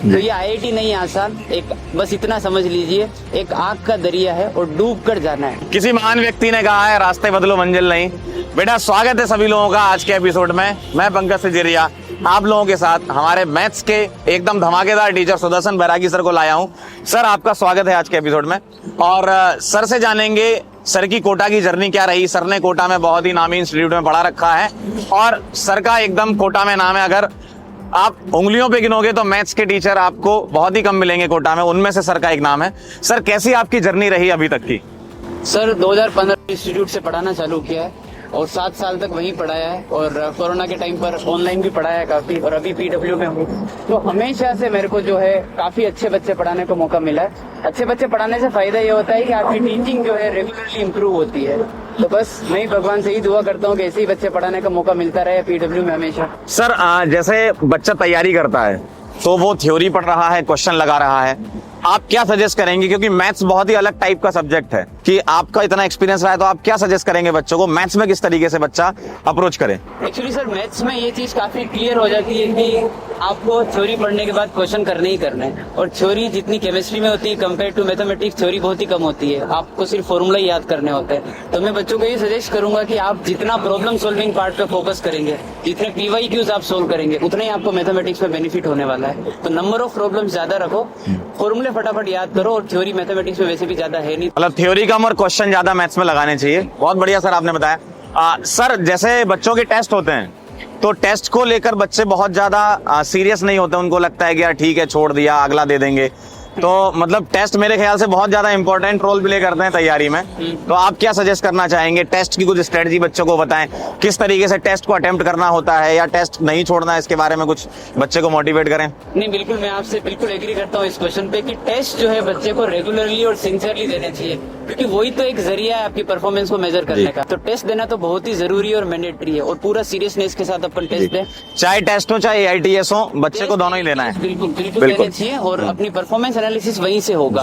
तो ये आईआईटी नहीं आसान, एक बस इतना समझ लीजिए, एक आग का दरिया है और डूब कर जाना है। किसी महान व्यक्ति ने कहा है रास्ते बदलो मंजिल नहीं। बेटा स्वागत है सभी लोगों का आज के एपिसोड में। मैं पंकज सिजेरिया आप लोगों के साथ हमारे मैथ्स के एकदम धमाकेदार टीचर सुदर्शन बैरागी सर को लाया हूं। सर आपका स्वागत है आज के एपिसोड में और सर से जानेंगे सर की कोटा की जर्नी क्या रही। सर ने कोटा में बहुत ही नामी इंस्टीट्यूट में पढ़ा रखा है और सर का एकदम कोटा में नाम है। अगर आप उंगलियों पे गिनोगे तो मैथ्स के टीचर आपको बहुत ही कम मिलेंगे कोटा में, उनमें से सर का एक नाम है। सर कैसी आपकी जर्नी रही अभी तक की? सर 2015 इंस्टीट्यूट से पढ़ाना चालू किया है और 7 साल तक वहीं पढ़ाया है और कोरोना के टाइम पर ऑनलाइन भी पढ़ाया है काफी, और अभी पीडब्ल्यू में हूँ। तो हमेशा से मेरे को जो है काफी अच्छे बच्चे पढ़ाने का मौका मिला है। अच्छे बच्चे पढ़ाने से फायदा ये होता है कि आपकी टीचिंग जो है रेगुलरली इम्प्रूव होती है। तो बस मैं भगवान से ही दुआ करता हूँ कि ऐसे ही बच्चे पढ़ाने का मौका मिलता रहे पीडब्ल्यू में हमेशा। सर जैसे बच्चा तैयारी करता है तो वो थ्योरी पढ़ रहा है, क्वेश्चन लगा रहा है, आप क्या सजेस्ट करेंगे? क्योंकि मैथ्स बहुत ही अलग टाइप का सब्जेक्ट है कि आपका इतना एक्सपीरियंस रहा है, तो आप क्या सजेस्ट करेंगे बच्चों को मैथ्स में किस तरीके से बच्चा अप्रोच करे? एक्चुअली सर मैथ्स में ये चीज काफी क्लियर हो जाती है कि आपको थ्योरी पढ़ने के बाद क्वेश्चन करने ही करने हैं, और थ्योरी जितनी केमिस्ट्री में होती है कंपेयर टू मैथमेटिक्स थ्योरी बहुत ही कम होती है। आपको सिर्फ फॉर्मूला ही याद करने होते हैं। तो मैं बच्चों को ये सजेस्ट करूंगा कि आप जितना प्रॉब्लम सॉल्विंग पार्ट पे फोकस करेंगे, जितने पीवाईक्यूज आप सोल्व करेंगे, उतना ही आपको मैथमेटिक्स में बेनिफिट होने वाला है। तो नंबर ऑफ प्रॉब्लम ज्यादा रखो, फॉर्मूले फटाफट याद करो, और थ्योरी मैथमेटिक्स में वैसे भी ज्यादा है नहीं। मतलब थ्योरी कम और क्वेश्चन ज्यादा मैथ्स में लगाने चाहिए। बहुत बढ़िया सर आपने बताया। सर जैसे बच्चों के टेस्ट होते हैं तो टेस्ट को लेकर बच्चे बहुत ज्यादा सीरियस नहीं होते, उनको लगता है कि यार ठीक है छोड़ दिया अगला दे देंगे। तो मतलब टेस्ट मेरे ख्याल से बहुत ज्यादा इंपॉर्टेंट रोल प्ले करते हैं तैयारी में। तो आप क्या सजेस्ट करना चाहेंगे? टेस्ट की कुछ स्ट्रेटजी बच्चों को बताएं, किस तरीके से टेस्ट को अटेम्प्ट करना होता है या टेस्ट नहीं छोड़ना है, इसके बारे में कुछ बच्चे को मोटिवेट करें। नहीं, बिल्कुल मैं आपसे बिल्कुल एग्री करता हूँ इस क्वेश्चन पे कि टेस्ट जो है बच्चे को रेगुलरली और सिंसियरली देने चाहिए, क्योंकि वही तो एक जरिया है आपकी परफॉर्मेंस को मेजर करने का। तो टेस्ट देना तो बहुत ही जरूरी और मैंडेटरी है, और पूरा सीरियसनेस के साथ अपन टेस्ट दें। चाहे टेस्ट हो चाहे AITS हो, बच्चे को दोनों ही देना है। बिल्कुल बिल्कुल देने चाहिए, और अपनी परफॉर्मेंस एनालिसिस वहीं से होगा।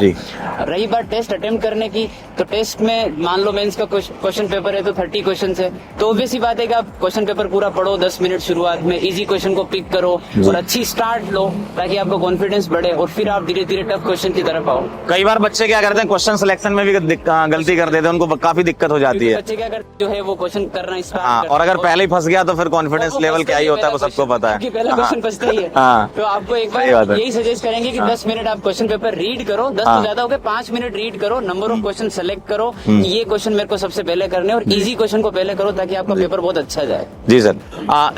रही बात टेस्ट अटेम्प्ट करने की, तो टेस्ट में मान लो मेंस का क्वेश्चन पेपर है तो 30 क्वेश्चन है, तो ऑब्वियस ही बात है कि आप क्वेश्चन पेपर पूरा पढ़ो 10 मिनट शुरुआत में, इजी क्वेश्चन को पिक करो और अच्छी स्टार्ट लो ताकि आपका कॉन्फिडेंस बढ़े, और फिर आप धीरे धीरे टफ क्वेश्चन की तरफ आओ। कई बार बच्चे क्या करते हैं क्वेश्चन सिलेक्शन में भी गलती कर देते हैं, उनको काफी दिक्कत हो जाती है। बच्चे क्या करते जो है वो क्वेश्चन करना स्टार्ट, और अगर पहले ही फंस गया तो फिर कॉन्फिडेंस लेवल क्या ही होता है वो सबको पता है। पहला क्वेश्चन फंसता ही है। तो आपको एक बार यही सजेस्ट करेंगे कि 10 मिनट आप क्वेश्चन पेपर रीड करो, 10 तो ज्यादा हो गए, 5 मिनट रीड करो, नंबर ऑफ क्वेश्चन सेलेक्ट करो कि ये क्वेश्चन मेरे को सबसे पहले करने, और इजी क्वेश्चन को पहले करो ताकि आपका पेपर बहुत अच्छा जाए। जी सर।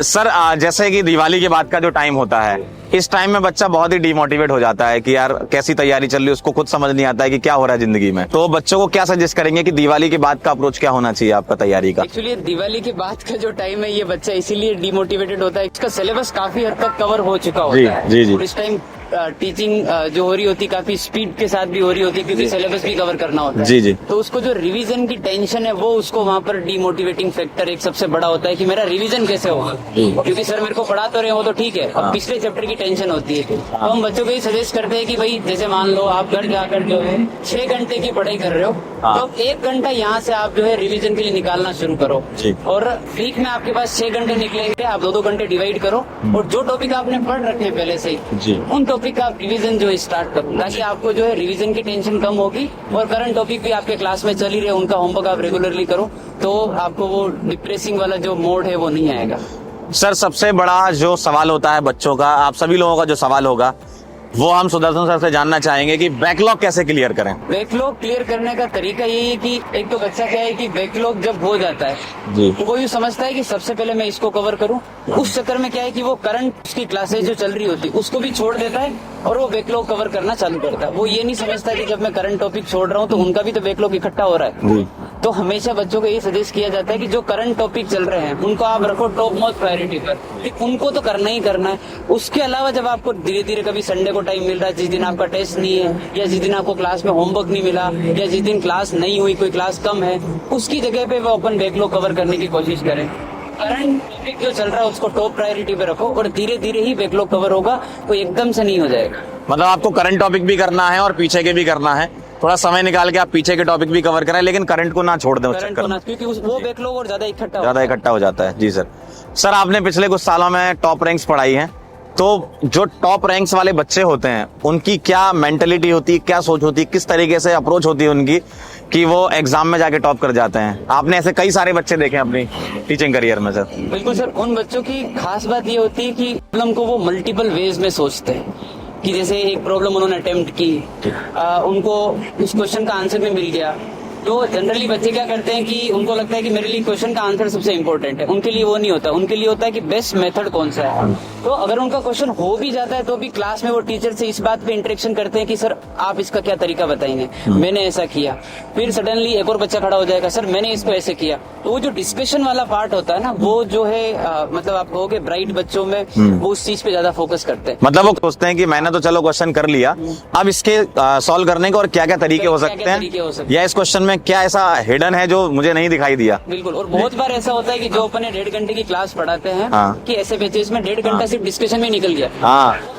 सर जैसे कि दिवाली के बाद का जो टाइम होता है, इस टाइम में बच्चा बहुत ही डिमोटिवेट हो जाता है कि यार कैसी तैयारी चल रही है, उसको खुद समझ नहीं आता है कि क्या हो रहा है जिंदगी में। तो बच्चों को क्या सजेस्ट करेंगे कि दिवाली के बाद का अप्रोच क्या होना चाहिए आपका तैयारी का? एक्चुअली दिवाली के बाद का जो टाइम है ये बच्चा इसीलिए डिमोटिवेटेड होता है, इसका सिलेबस काफी हद तक कवर हो चुका होता है। जी जी। इस टाइम टीचिंग जो हो रही होती काफी स्पीड के साथ भी हो रही होती है, क्योंकि सिलेबस भी कवर करना होता है। जी जी। तो उसको जो रिवीजन की टेंशन है वो उसको वहाँ पर डिमोटिवेटिंग फैक्टर एक सबसे बड़ा होता है कि मेरा रिवीजन कैसे होगा, क्योंकि सर मेरे को पढ़ा तो रहे हो तो ठीक है, अब पिछले चैप्टर की टेंशन होती है। तो हम बच्चों को ये सजेस्ट करते हैं कि भाई जैसे मान लो आप घर जाकर जो है 6 घंटे की पढ़ाई कर रहे हो, तो 1 घंटा यहाँ से आप जो है रिवीजन के लिए निकालना शुरू करो, और वीक में आपके पास 6 घंटे निकलेंगे, आप 2-2 घंटे डिवाइड करो, और जो टॉपिक आपने पढ़ रखे हैं पहले से ही उन टॉपिक का आप रिवीजन जो है स्टार्ट करो, ताकि आपको जो है रिवीजन की टेंशन कम होगी, और करंट टॉपिक भी आपके क्लास में चल ही रहे उनका होमवर्क आप रेगुलरली करो, तो आपको वो डिप्रेसिंग वाला जो मोड है वो नहीं आएगा। सर सबसे बड़ा जो सवाल होता है बच्चों का, आप सभी लोगों का जो सवाल होगा वो हम सुदर्शन सर से जानना चाहेंगे कि बैकलॉग कैसे क्लियर करें। बैकलॉग क्लियर करने का तरीका यही है कि एक तो बच्चा क्या है कि बैकलॉग जब हो जाता है जी, तो वो यूँ समझता है कि सबसे पहले मैं इसको कवर करूं। उस चक्कर में क्या है कि वो करंट उसकी क्लासेज जो चल रही होती है उसको भी छोड़ देता है और वो बैकलॉग कवर करना चालू करता है। वो ये नहीं समझता कि जब मैं करंट टॉपिक छोड़ रहा हूँ तो उनका भी तो बैकलॉग इकट्ठा हो रहा है। तो हमेशा बच्चों को ये सजेस्ट किया जाता है कि जो करंट टॉपिक चल रहे हैं उनको आप रखो टॉप मोस्ट प्रायोरिटी पर, उनको तो करना ही करना है। उसके अलावा जब आपको धीरे धीरे कभी संडे को टाइम मिल रहा है, जिस दिन आपका टेस्ट नहीं है, या जिस दिन आपको क्लास में होमवर्क नहीं मिला, या जिस दिन क्लास नहीं हुई, कोई क्लास कम है, उसकी जगह पे वो अपन बैकलॉग कवर करने की कोशिश करें। करंट टॉपिक जो चल रहा है उसको टॉप प्रायोरिटी पे रखो, और धीरे धीरे ही बैकलॉग कवर होगा, तो एकदम से नहीं हो जाएगा। मतलब आपको करंट टॉपिक भी करना है और पीछे के भी करना है, थोड़ा समय निकाल के आप पीछे के टॉपिक भी कवर करें, लेकिन करंट को ना छोड़ दें उस चक्कर में, क्योंकि वो बैकलॉग और ज्यादा इकट्ठा हो जाता है। जी सर। सर आपने पिछले कुछ सालों में टॉप रैंक्स पढ़ाई हैं, तो जो टॉप रैंक्स वाले बच्चे होते हैं उनकी क्या मेंटेलिटी होती है, क्या सोच होती है, किस तरीके से अप्रोच होती है उनकी कि वो एग्जाम में जाके टॉप कर जाते हैं? आपने ऐसे कई सारे बच्चे देखे हैं अपनी टीचिंग करियर में सर। बिल्कुल सर, उन बच्चों की खास बात ये होती है कि प्रॉब्लम को वो मल्टीपल वेज में सोचते हैं कि जैसे एक प्रॉब्लम उन्होंने अटेम्प्ट की, उनको उस क्वेश्चन का आंसर भी मिल गया। तो जनरली बच्चे क्या करते हैं कि उनको लगता है कि मेरे लिए क्वेश्चन का आंसर सबसे इंपॉर्टेंट है। उनके लिए वो नहीं होता, उनके लिए होता है कि बेस्ट मेथड कौन सा है। तो अगर उनका क्वेश्चन हो भी जाता है तो भी क्लास में वो टीचर से इस बात पे इंटरेक्शन करते हैं कि सर आप इसका क्या तरीका बताएंगे, मैंने ऐसा किया। फिर सडनली एक और बच्चा खड़ा हो जाएगा, सर मैंने इसको ऐसे किया। तो वो जो डिस्कशन वाला पार्ट होता है ना, वो जो है मतलब आप कहोगे ब्राइट बच्चों में वो उस चीज पे ज्यादा फोकस करते हैं। मतलब वो सोचते हैं कि मैंने तो चलो क्वेश्चन कर लिया, अब इसके सॉल्व करने के और क्या क्या तरीके हो सकते हैं, या इस क्वेश्चन में क्या ऐसा हिडन है जो मुझे नहीं दिखाई दिया। बिल्कुल। और बहुत बार ऐसा होता है कि जो अपने 1.5 घंटे की क्लास पढ़ाते हैं कि ऐसे बैचेस में 1.5 घंटा सिर्फ डिस्कशन में निकल गया,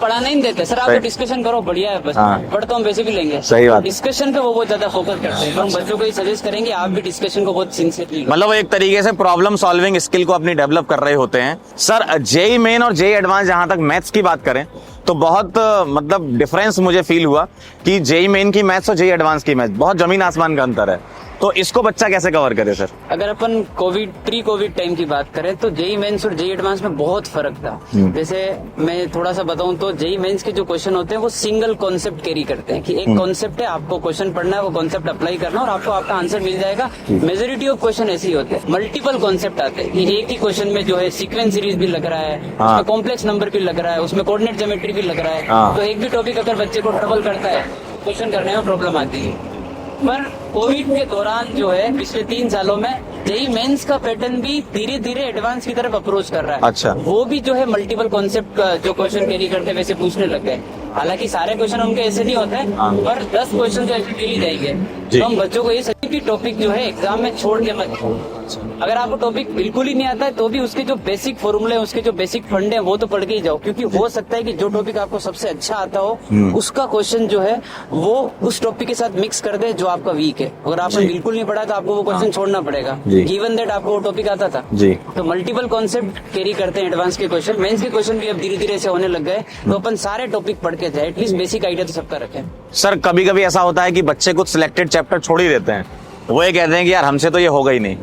पढ़ाना ही नहीं देते। सर आप तो डिस्कशन करो, बढ़िया है, बस पढ़ तो हम वैसे भी लेंगे। सही बात। डिस्कशन पे वो बहुत ज्यादा फोकस करते हैं। हम बच्चों को ये सजेस्ट करेंगे आप भी डिस्कशन को बहुत सिंसियरली, मतलब वो एक तरीके से प्रॉब्लम सॉल्विंग स्किल को अपनी डेवलप कर रहे होते हैं। सर जेई मेन और जेई एडवांस जहां तक मैथ्स की बात करें तो बहुत मतलब डिफरेंस मुझे फील हुआ कि जेई मेन की मैथ्स और जेई एडवांस की मैथ्स बहुत जमीन आसमान का अंतर है। तो इसको बच्चा कैसे कवर करे सर? अगर अपन प्री कोविड टाइम की बात करें तो जेई मेंस और जेई एडवांस में बहुत फर्क था। जैसे मैं थोड़ा सा बताऊं तो जेई मेंस के जो क्वेश्चन होते हैं वो सिंगल कॉन्सेप्ट कैरी करते हैं कि एक कॉन्सेप्ट है, आपको क्वेश्चन पढ़ना है, वो कॉन्सेप्ट अप्लाई करना और आपको आपका आंसर मिल जाएगा। मेजोरिटी ऑफ क्वेश्चन ऐसे ही होते हैं। मल्टीपल कॉन्सेप्ट आते हैं कि एक ही क्वेश्चन में जो है सीक्वेंस सीरीज भी लग रहा है, उसमें कॉम्प्लेक्स नंबर भी लग रहा है, उसमें कोऑर्डिनेट ज्योमेट्री भी लग रहा है। तो एक भी टॉपिक अगर बच्चे को ट्रबल करता है, क्वेश्चन करने में प्रॉब्लम आती है। पर कोविड के दौरान जो है पिछले 3 सालों में जेई मेंस का पैटर्न भी धीरे धीरे एडवांस की तरफ अप्रोच कर रहा है। अच्छा। वो भी जो है मल्टीपल कॉन्सेप्ट जो क्वेश्चन कैरी करते हैं वैसे पूछने लग गए। हालांकि सारे क्वेश्चन उनके ऐसे नहीं होते हैं, पर 10 क्वेश्चन जो ऐसे डेली जाएंगे। तो हम बच्चों को ये सही कि टॉपिक जो है एग्जाम में छोड़ के मत। अगर आपको टॉपिक बिल्कुल ही नहीं आता है तो भी उसके जो बेसिक फॉर्मूले, उसके जो बेसिक फंडे हैं वो तो पढ़ के ही जाओ, क्योंकि हो सकता है कि जो टॉपिक आपको सबसे अच्छा आता हो उसका क्वेश्चन जो है वो उस टॉपिक के साथ मिक्स कर दे जो आपका वीक है। अगर आपने बिल्कुल नहीं पढ़ा तो आपको वो क्वेश्चन छोड़ना पड़ेगा, गिवन दैट आपको वो टॉपिक आता था। तो मल्टीपल कॉन्सेप्ट कैरी करते हैं एडवांस के क्वेश्चन। मेंस के क्वेश्चन भी अब धीरे धीरे से होने लग गए। तो अपन सारे टॉपिक पढ़ के जाए, एटलीस्ट बेसिक आइडिया तो सबका रखें। सर कभी कभी ऐसा होता है कि बच्चे कुछ सिलेक्टेड चैप्टर छोड़ ही देते हैं, वो ये कहते हैं कि यार हमसे तो ये होगा ही नहीं।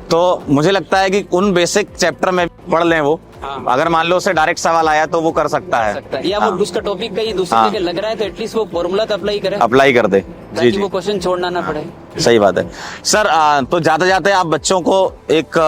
तो मुझे लगता है कि उन बेसिक चैप्टर में पढ़ लें वो। अगर मान लो उससे डायरेक्ट सवाल आया तो वो कर सकता है। या वो उसका टॉपिक कहीं दूसरी जगह लग रहा है तो एटलीस्ट वो फॉर्मूला तो अप्लाई कर दे, ताकि वो क्वेश्चन छोड़ना ना पड़े। सही बात है सर। तो जाते जाते आप बच्चों को एक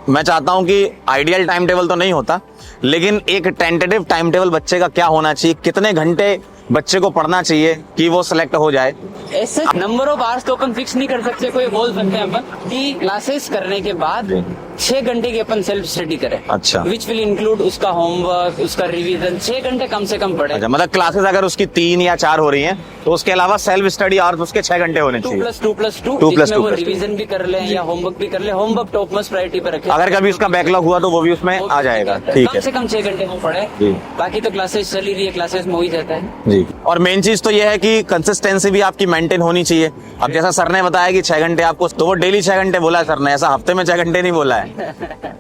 मैं चाहता हूं कि आइडियल टाइम टेबल तो नहीं होता, लेकिन एक टेंटेटिव टाइम टेबल बच्चे का क्या होना चाहिए, कितने घंटे बच्चे को पढ़ना चाहिए कि वो सिलेक्ट हो जाए? ऐसे नंबर ऑफ आवर्स तो अपन फिक्स नहीं कर सकते। कोई बोल सकते हैं अपन कि क्लासेस करने के बाद 6 घंटे की अपन सेल्फ स्टडी करें। अच्छा। विच विल इंक्लूड उसका होमवर्क, उसका रिवीजन। 6 घंटे कम से कम पढ़े। अच्छा, मतलब क्लासेस अगर उसकी 3 या 4 हो रही हैं तो उसके अलावा सेल्फ स्टडी और उसके 6 घंटे होने चाहिए। 2+2+2 जिसमें वो रिवीजन भी कर ले या होमवर्क भी कर ले। होमवर्क टॉप मोस्ट प्रायोरिटी पर रखे। अगर कभी उसका बैकलॉग हुआ तो वो भी उसमें आ जाएगा। ठीक है, कम से कम 6 घंटे वो पढ़े। बाकी तो क्लासेस चली रही है, क्लासेस में हो ही जाता है जी। और मेन चीज तो ये है कि कंसिस्टेंसी भी आपकी मेंटेन होनी चाहिए। अब जैसा सर ने बताया कि 6 घंटे आपको, तो वो डेली 6 घंटे बोला है सर ने, ऐसा हफ्ते में 6 घंटे नहीं बोला है।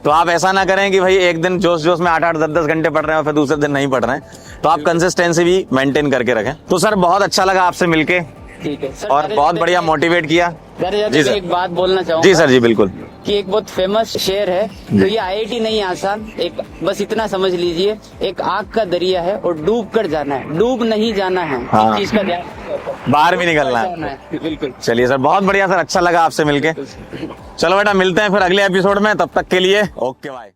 तो आप ऐसा ना करें कि भाई एक दिन जोश जोश में 8-8, 10-10 घंटे पढ़ रहे हैं और फिर दूसरे दिन नहीं पढ़ रहे हैं। तो आप कंसिस्टेंसी भी मेंटेन करके रखें। तो सर बहुत अच्छा लगा आपसे मिलके। ठीक है सर, और बहुत बढ़िया मोटिवेट किया। जी सर, एक बात बोलना चाहूँगा। जी सर, जी बिल्कुल। कि एक बहुत फेमस शेर है, तो ये आईआईटी नहीं आसान, एक बस इतना समझ लीजिए, एक आग का दरिया है और डूब कर जाना है, डूब नहीं जाना है। हाँ। चीज का ध्यान, बाहर भी निकलना है। बिल्कुल। चलिए सर, बहुत बढ़िया सर, अच्छा लगा आपसे मिलके। चलो बेटा, मिलते हैं फिर अगले एपिसोड में, तब तक के लिए ओके बाय।